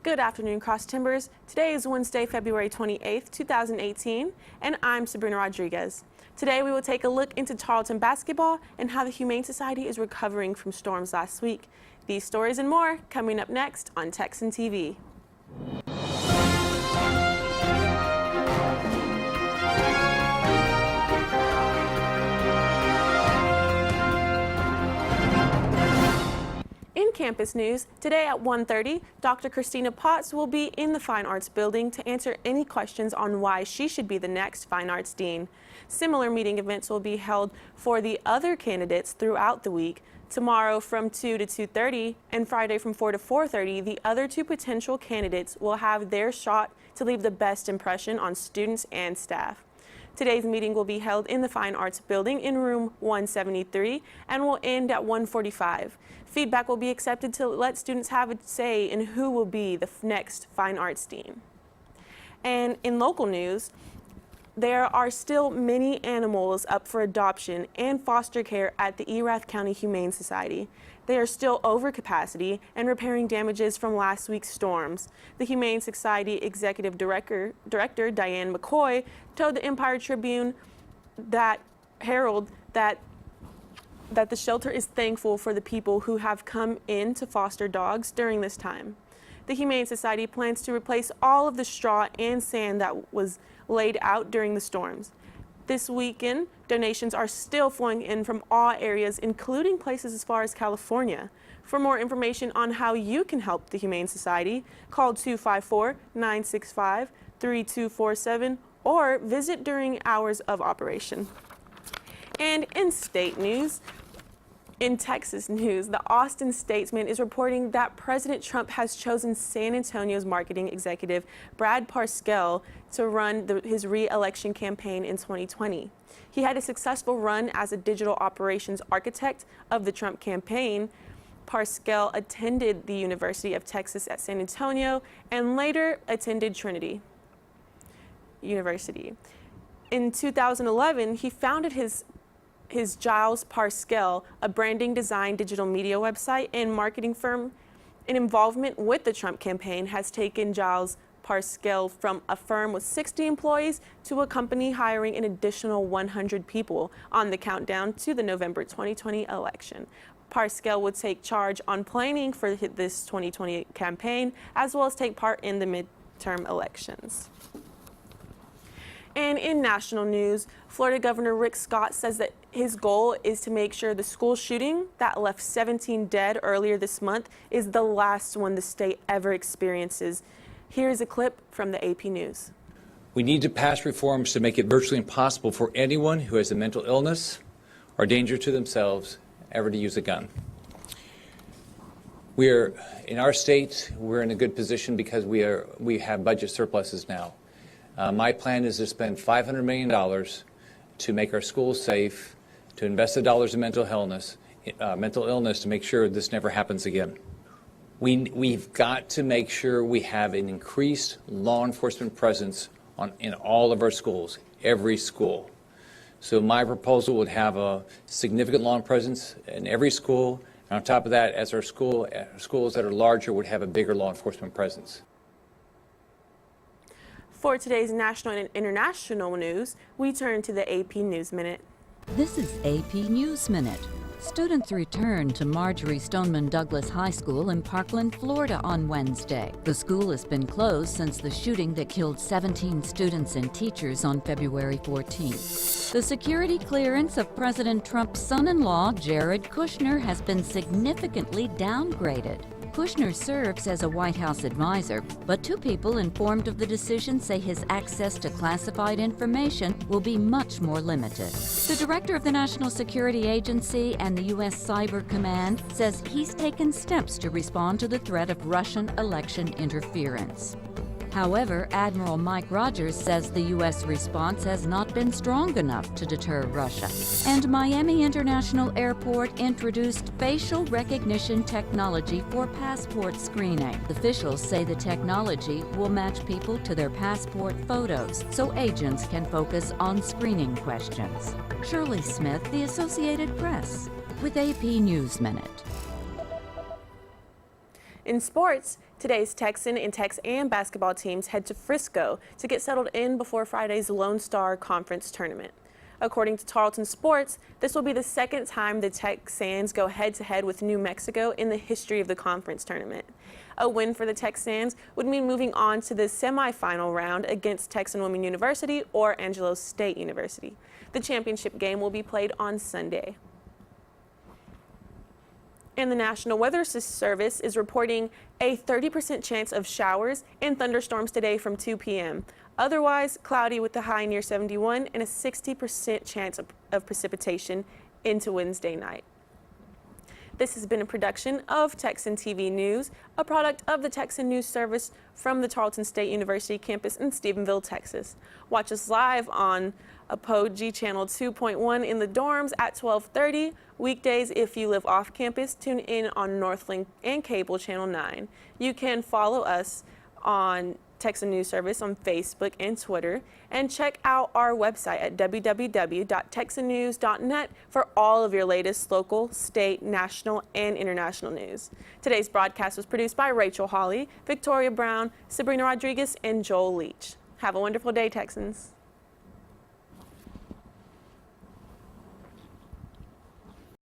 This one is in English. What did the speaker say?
Good afternoon, Cross Timbers. Today is Wednesday, February 28th, 2018, and I'm Sabrina Rodriguez. Today we will take a look into Tarleton basketball and how the Humane Society is recovering from storms last week. These stories and more coming up next on Texan TV. In campus news, today at 1:30, Dr. Christina Potts will be in the Fine Arts building to answer any questions on why she should be the next Fine Arts Dean. Similar meeting events will be held for the other candidates throughout the week. Tomorrow from 2 to 2:30 and Friday from 4 to 4:30, the other two potential candidates will have their shot to leave the best impression on students and staff. Today's meeting will be held in the Fine Arts building in room 173 and will end at 1:45. Feedback will be accepted to let students have a say in who will be the next Fine Arts Dean. And in local news, there are still many animals up for adoption and foster care at the Erath County Humane Society. They are still over capacity and repairing damages from last week's storms. The Humane Society Executive Director Diane McCoy told the Empire Tribune that the shelter is thankful for the people who have come in to foster dogs during this time. The Humane Society plans to replace all of the straw and sand that was laid out during the storms. This weekend, donations are still flowing in from all areas, including places as far as California. For more information on how you can help the Humane Society, call 254-965-3247 or visit during hours of operation. And in state news, in Texas news, the Austin Statesman is reporting that President Trump has chosen San Antonio's marketing executive Brad Parscale to run his re-election campaign in 2020. He had a successful run as a digital operations architect of the Trump campaign. Parscale attended the University of Texas at San Antonio and later attended Trinity University. In 2011, he founded his Giles Parscale, a branding design digital media website and marketing firm. An involvement with the Trump campaign has taken Giles Parscale from a firm with 60 employees to a company hiring an additional 100 people on the countdown to the November 2020 election. Parscale would take charge on planning for this 2020 campaign, as well as take part in the midterm elections. And in national news, Florida Governor Rick Scott says that his goal is to make sure the school shooting that left 17 dead earlier this month is the last one the state ever experiences. Here's a clip from the AP News. We need to pass reforms to make it virtually impossible for anyone who has a mental illness or danger to themselves ever to use a gun. In our state, we're in a good position because we have budget surpluses now. My plan is to spend $500 million to make our schools safe, to invest the dollars in mental illness to make sure this never happens again. We've got to make sure we have an increased law enforcement presence in all of our schools, every school. So my proposal would have a significant law presence in every school, and on top of that, as our schools that are larger would have a bigger law enforcement presence. For today's national and international news, we turn to the AP News Minute. This is AP News Minute. Students returned to Marjorie Stoneman Douglas High School in Parkland, Florida on Wednesday. The school has been closed since the shooting that killed 17 students and teachers on February 14th. The security clearance of President Trump's son-in-law, Jared Kushner, has been significantly downgraded. Kushner serves as a White House advisor, but two people informed of the decision say his access to classified information will be much more limited. The director of the National Security Agency and the U.S. Cyber Command says he's taken steps to respond to the threat of Russian election interference. However, Admiral Mike Rogers says the U.S. response has not been strong enough to deter Russia. And Miami International Airport introduced facial recognition technology for passport screening. Officials say the technology will match people to their passport photos so agents can focus on screening questions. Shirley Smith, The Associated Press, with AP News Minute. In sports, Today's Texan and Tex-Am basketball teams head to Frisco to get settled in before Friday's Lone Star Conference tournament. According to Tarleton Sports, this will be the second time the Texans go head-to-head with New Mexico in the history of the conference tournament. A win for the Texans would mean moving on to the semifinal round against Texan Women University or Angelo State University. The championship game will be played on Sunday. And the National Weather Service is reporting a 30% chance of showers and thunderstorms today from 2 p.m. Otherwise, cloudy with the high near 71 and a 60% chance of precipitation into Wednesday night. This has been a production of Texan TV News, a product of the Texan News Service from the Tarleton State University campus in Stephenville, Texas. Watch us live on Apogee Channel 2.1 in the dorms at 12:30. Weekdays, if you live off campus, tune in on Northlink and Cable Channel 9. You can follow us on Texan News Service on Facebook and Twitter, and check out our website at www.texannews.net for all of your latest local, state, national, and international news. Today's broadcast was produced by Rachel Hawley, Victoria Brown, Sabrina Rodriguez, and Joel Leach. Have a wonderful day, Texans.